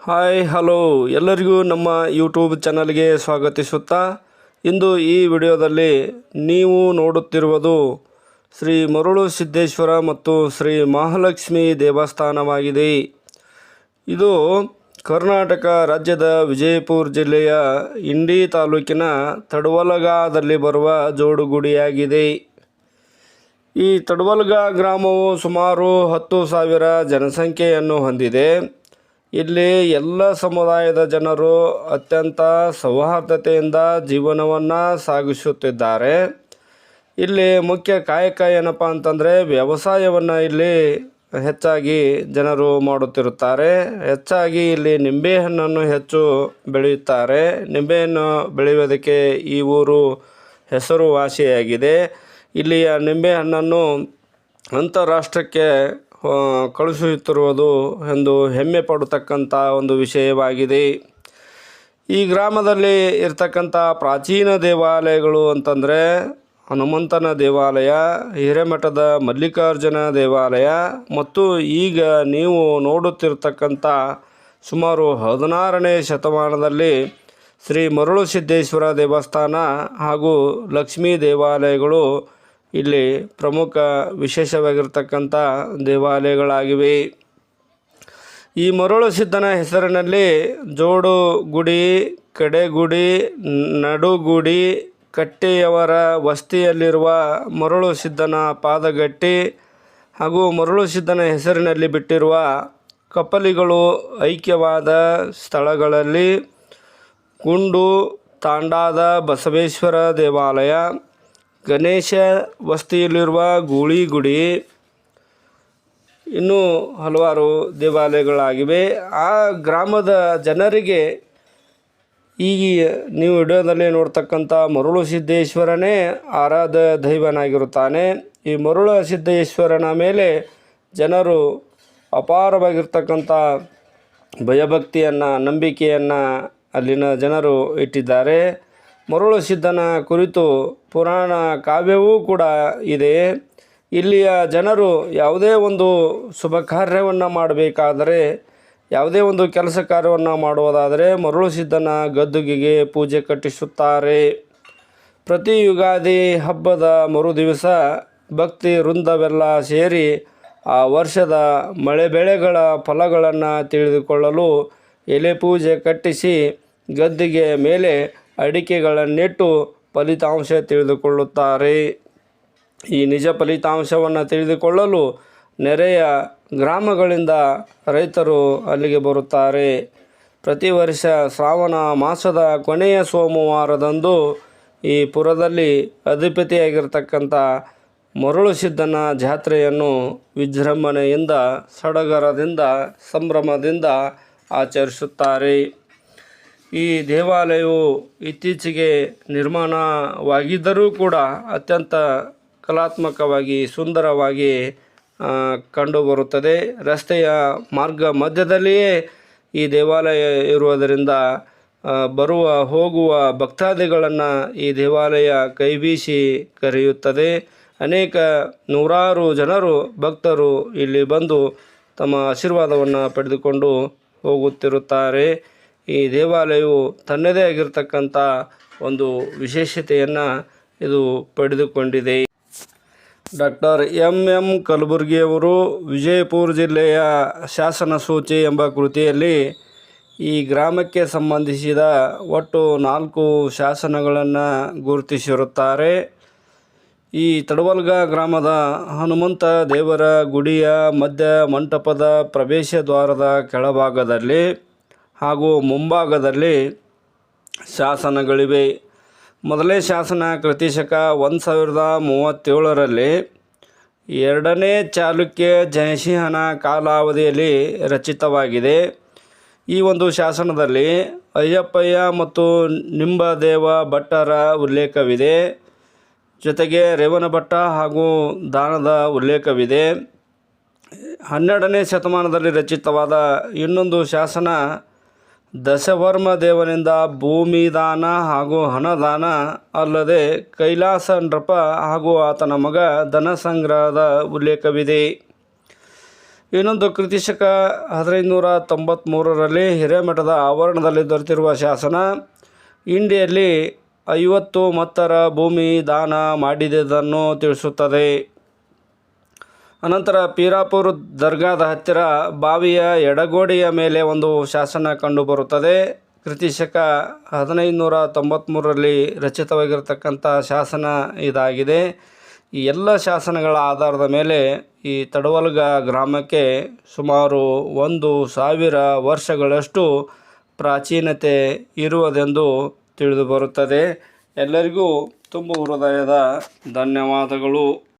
Hi hello ಎಲ್ಲರಿಗೂ ನಮ್ಮ YouTube ಚಾನಲ್ಗೆ ಸ್ವಾಗತಿಸುತ್ತಾ ಇಂದು ಈ ವಿಡಿಯೋದಲ್ಲಿ ನೀವು ನೋಡುತ್ತಿರುವುದು ಶ್ರೀ ಮರುಳು ಸಿದ್ದೇಶ್ವರ ಮತ್ತು ಶ್ರೀ ಮಹಾಲಕ್ಷ್ಮಿ ದೇವಸ್ಥಾನವಾಗಿದೆ. ಇದು ಕರ್ನಾಟಕ ರಾಜ್ಯದ ವಿಜಯಪುರ ಜಿಲ್ಲೆಯ ಇಂಡಿ ತಾಲೂಕಿನ ತಡವಲಗದಲ್ಲಿ ಬರುವ ಜೋಡುಗುಡಿಯಾಗಿದೆ. ಈ ತಡವಲಗ ಗ್ರಾಮವು ಸುಮಾರು 10,000 ಜನಸಂಖ್ಯೆಯನ್ನು ಹೊಂದಿದೆ. ಇಲ್ಲಿ ಎಲ್ಲ ಸಮುದಾಯದ ಜನರು ಅತ್ಯಂತ ಸೌಹಾರ್ದತೆಯಿಂದ ಜೀವನವನ್ನು ಸಾಗಿಸುತ್ತಿದ್ದಾರೆ. ಇಲ್ಲಿ ಮುಖ್ಯ ಕಾಯಕ ಏನಪ್ಪ ಅಂತಂದರೆ ವ್ಯವಸಾಯವನ್ನು ಇಲ್ಲಿ ಹೆಚ್ಚಾಗಿ ಜನರು ಮಾಡುತ್ತಿರುತ್ತಾರೆ. ಹೆಚ್ಚಾಗಿ ಇಲ್ಲಿ ನಿಂಬೆಹಣ್ಣನ್ನು ಹೆಚ್ಚು ಬೆಳೆಯುತ್ತಾರೆ. ನಿಂಬೆಹಣ್ಣು ಬೆಳೆಯುವುದಕ್ಕೆ ಈ ಊರು ಹೆಸರುವಾಸಿಯಾಗಿದೆ. ಇಲ್ಲಿಯ ನಿಂಬೆಹಣ್ಣನ್ನು ಅಂತಾರಾಷ್ಟ್ರಕ್ಕೆ ಕಳುಹಿಸುತ್ತಿರುವುದು ಎಂದು ಹೆಮ್ಮೆ ಪಡತಕ್ಕಂಥ ಒಂದು ವಿಷಯವಾಗಿದೆ. ಈ ಗ್ರಾಮದಲ್ಲಿ ಇರ್ತಕ್ಕಂಥ ಪ್ರಾಚೀನ ದೇವಾಲಯಗಳು ಅಂತಂದರೆ ಹನುಮಂತನ ದೇವಾಲಯ, ಹಿರೇಮಠದ ಮಲ್ಲಿಕಾರ್ಜುನ ದೇವಾಲಯ ಮತ್ತು ಈಗ ನೀವು ನೋಡುತ್ತಿರ್ತಕ್ಕಂಥ ಸುಮಾರು 16ನೇ ಶತಮಾನದಲ್ಲಿ ಶ್ರೀ ಮರುಳು ಸಿದ್ದೇಶ್ವರ ದೇವಸ್ಥಾನ ಹಾಗೂ ಲಕ್ಷ್ಮೀ ದೇವಾಲಯಗಳು ಇಲ್ಲಿ ಪ್ರಮುಖ ವಿಶೇಷವಾಗಿರ್ತಕ್ಕಂಥ ದೇವಾಲಯಗಳಾಗಿವೆ. ಈ ಮರುಳು ಸಿದ್ದನ ಹೆಸರಿನಲ್ಲಿ ಜೋಡು ಗುಡಿ, ಕಡೆಗುಡಿ, ನಡುಗುಡಿ, ಕಟ್ಟೆಯವರ ವಸ್ತಿಯಲ್ಲಿರುವ ಮರುಳು ಸಿದ್ದನ ಪಾದಗಟ್ಟಿ ಹಾಗೂ ಮರುಳು ಸಿದ್ದನ ಹೆಸರಿನಲ್ಲಿ ಬಿಟ್ಟಿರುವ ಕಪಲಿಗಳು ಐಕ್ಯವಾದ ಸ್ಥಳಗಳಲ್ಲಿ ಗುಂಡು ತಾಂಡಾದ ಬಸವೇಶ್ವರ ದೇವಾಲಯ, ಗಣೇಶ ವಸ್ತಿಯಲ್ಲಿರುವ ಗೂಳಿ ಗುಡಿ, ಇನ್ನೂ ಹಲವಾರು ದೇವಾಲಯಗಳಾಗಿವೆ. ಆ ಗ್ರಾಮದ ಜನರಿಗೆ ಈ ನೀವು ವಿಡಿಯೋದಲ್ಲಿ ನೋಡ್ತಕ್ಕಂಥ ಮರುಳು ಸಿದ್ದೇಶ್ವರನೇ ಆರಾಧ್ಯ ದೈವನಾಗಿರುತ್ತಾನೆ. ಈ ಮರುಳು ಸಿದ್ದೇಶ್ವರನ ಮೇಲೆ ಜನರು ಅಪಾರವಾಗಿರ್ತಕ್ಕಂಥ ಭಯಭಕ್ತಿಯನ್ನು, ನಂಬಿಕೆಯನ್ನು ಅಲ್ಲಿನ ಜನರು ಇಟ್ಟಿದ್ದಾರೆ. ಮರುಳು ಸಿದ್ದನ ಕುರಿತು ಪುರಾಣ ಕಾವ್ಯವೂ ಕೂಡ ಇದೆ. ಇಲ್ಲಿಯ ಜನರು ಯಾವುದೇ ಒಂದು ಶುಭ ಕಾರ್ಯವನ್ನು ಮಾಡಬೇಕಾದರೆ, ಯಾವುದೇ ಒಂದು ಕೆಲಸ ಕಾರ್ಯವನ್ನು ಮಾಡುವುದಾದರೆ ಮರುಳು ಸಿದ್ದನ ಗದ್ದುಗೆಗೆ ಪೂಜೆ ಕಟ್ಟಿಸುತ್ತಾರೆ. ಪ್ರತಿ ಯುಗಾದಿ ಹಬ್ಬದ ಮರುದಿವಸ ಭಕ್ತಿ ವೃಂದವೆಲ್ಲ ಸೇರಿ ಆ ವರ್ಷದ ಮಳೆ ಬೆಳೆಗಳ ಫಲಗಳನ್ನು ತಿಳಿದುಕೊಳ್ಳಲು ಎಲೆ ಪೂಜೆ ಕಟ್ಟಿಸಿ ಗದ್ದಿಗೆ ಮೇಲೆ ಅಡಿಕೆಗಳನ್ನಿಟ್ಟು ಫಲಿತಾಂಶ ತಿಳಿದುಕೊಳ್ಳುತ್ತಾರೆ. ಈ ನಿಜ ಫಲಿತಾಂಶವನ್ನು ತಿಳಿದುಕೊಳ್ಳಲು ನೆರೆಯ ಗ್ರಾಮಗಳಿಂದ ರೈತರು ಅಲ್ಲಿಗೆ ಬರುತ್ತಾರೆ. ಪ್ರತಿ ವರ್ಷ ಶ್ರಾವಣ ಮಾಸದ ಕೊನೆಯ ಸೋಮವಾರದಂದು ಈ ಪುರದಲ್ಲಿ ಅಧಿಪತಿಯಾಗಿರ್ತಕ್ಕಂಥ ಮರುಳು ಸಿದ್ದನ ಜಾತ್ರೆಯನ್ನು ವಿಜೃಂಭಣೆಯಿಂದ, ಸಡಗರದಿಂದ, ಸಂಭ್ರಮದಿಂದ ಆಚರಿಸುತ್ತಾರೆ. ಈ ದೇವಾಲಯವು ಇತ್ತೀಚೆಗೆ ನಿರ್ಮಾಣವಾಗಿದ್ದರೂ ಕೂಡ ಅತ್ಯಂತ ಕಲಾತ್ಮಕವಾಗಿ, ಸುಂದರವಾಗಿ ಕಂಡುಬರುತ್ತದೆ. ರಸ್ತೆಯ ಮಾರ್ಗ ಮಧ್ಯದಲ್ಲಿಯೇ ಈ ದೇವಾಲಯ ಇರುವುದರಿಂದ ಬರುವ ಹೋಗುವ ಭಕ್ತಾದಿಗಳನ್ನು ಈ ದೇವಾಲಯ ಕೈಬೀಸಿ ಕರೆಯುತ್ತದೆ. ಅನೇಕ ನೂರಾರು ಜನರು ಭಕ್ತರು ಇಲ್ಲಿ ಬಂದು ತಮ್ಮ ಆಶೀರ್ವಾದವನ್ನು ಪಡೆದುಕೊಂಡು ಹೋಗುತ್ತಿರುತ್ತಾರೆ. ಈ ದೇವಾಲಯವು ತನ್ನದೇ ಆಗಿರ್ತಕ್ಕಂಥ ಒಂದು ವಿಶೇಷತೆಯನ್ನು ಇದು ಪಡೆದುಕೊಂಡಿದೆ. ಡಾಕ್ಟರ್ ಎಂ ಕಲಬುರ್ಗಿಯವರು ವಿಜಯಪುರ ಜಿಲ್ಲೆಯ ಶಾಸನ ಸೂಚಿ ಎಂಬ ಕೃತಿಯಲ್ಲಿ ಈ ಗ್ರಾಮಕ್ಕೆ ಸಂಬಂಧಿಸಿದ ಒಟ್ಟು 4 ಶಾಸನಗಳನ್ನು ಗುರುತಿಸಿರುತ್ತಾರೆ. ಈ ತಡವಲಗ ಗ್ರಾಮದ ಹನುಮಂತ ದೇವರ ಗುಡಿಯ ಮಧ್ಯ ಮಂಟಪದ ಪ್ರವೇಶ ದ್ವಾರದ ಕೆಳಭಾಗದಲ್ಲಿ ಹಾಗೂ ಮುಂಭಾಗದಲ್ಲಿ ಶಾಸನಗಳಿವೆ. ಮೊದಲನೇ ಶಾಸನ ಕ್ರಿಸ್ತಶಕ 1037ರಲ್ಲಿ 2ನೇ ಚಾಲುಕ್ಯ ಜಯಸಿಂಹನ ಕಾಲಾವಧಿಯಲ್ಲಿ ರಚಿತವಾಗಿದೆ. ಈ ಒಂದು ಶಾಸನದಲ್ಲಿ ಅಯ್ಯಪ್ಪಯ್ಯ ಮತ್ತು ನಿಂಬದೇವ ಭಟ್ಟರ ಉಲ್ಲೇಖವಿದೆ. ಜೊತೆಗೆ ರೇವಣಭಟ್ಟ ಹಾಗೂ ದಾನದ ಉಲ್ಲೇಖವಿದೆ. 12ನೇ ಶತಮಾನದಲ್ಲಿ ರಚಿತವಾದ ಇನ್ನೊಂದು ಶಾಸನ ದಶವರ್ಮ ದೇವನಿಂದ ಭೂಮಿದಾನ ಹಾಗೂ ಹಣದಾನ ಅಲ್ಲದೆ ಕೈಲಾಸ ನೃಪ ಹಾಗೂ ಆತನ ಮಗ ಧನ ಸಂಗ್ರಹದ ಉಲ್ಲೇಖವಿದೆ. ಇನ್ನೊಂದು ಕೃತಿ ಶಕ 1593ರಲ್ಲಿ ಹಿರೇಮಠದ ಆವರಣದಲ್ಲಿ ದೊರೆತಿರುವ ಶಾಸನ ಇಂಡಿಯಲ್ಲಿ 50 ಮತ್ತರ ಭೂಮಿ ದಾನ ಮಾಡಿದುದನ್ನು ತಿಳಿಸುತ್ತದೆ. ಅನಂತರ ಪೀರಾಪುರ ದರ್ಗಾದ ಹತ್ತಿರ ಬಾವಿಯ ಎಡಗೋಡೆಯ ಮೇಲೆ ಒಂದು ಶಾಸನ ಕಂಡುಬರುತ್ತದೆ. ಕೃತಿ ಶಕ 1593ರಲ್ಲಿ ರಚಿತವಾಗಿರತಕ್ಕಂಥ ಶಾಸನ ಇದಾಗಿದೆ. ಈ ಎಲ್ಲ ಶಾಸನಗಳ ಆಧಾರದ ಮೇಲೆ ಈ ತಡವಲ್ಗ ಗ್ರಾಮಕ್ಕೆ ಸುಮಾರು 1000 ವರ್ಷಗಳಷ್ಟು ಪ್ರಾಚೀನತೆ ಇರುವುದೆಂದು ತಿಳಿದುಬರುತ್ತದೆ. ಎಲ್ಲರಿಗೂ ತುಂಬ ಹೃದಯದ ಧನ್ಯವಾದಗಳು.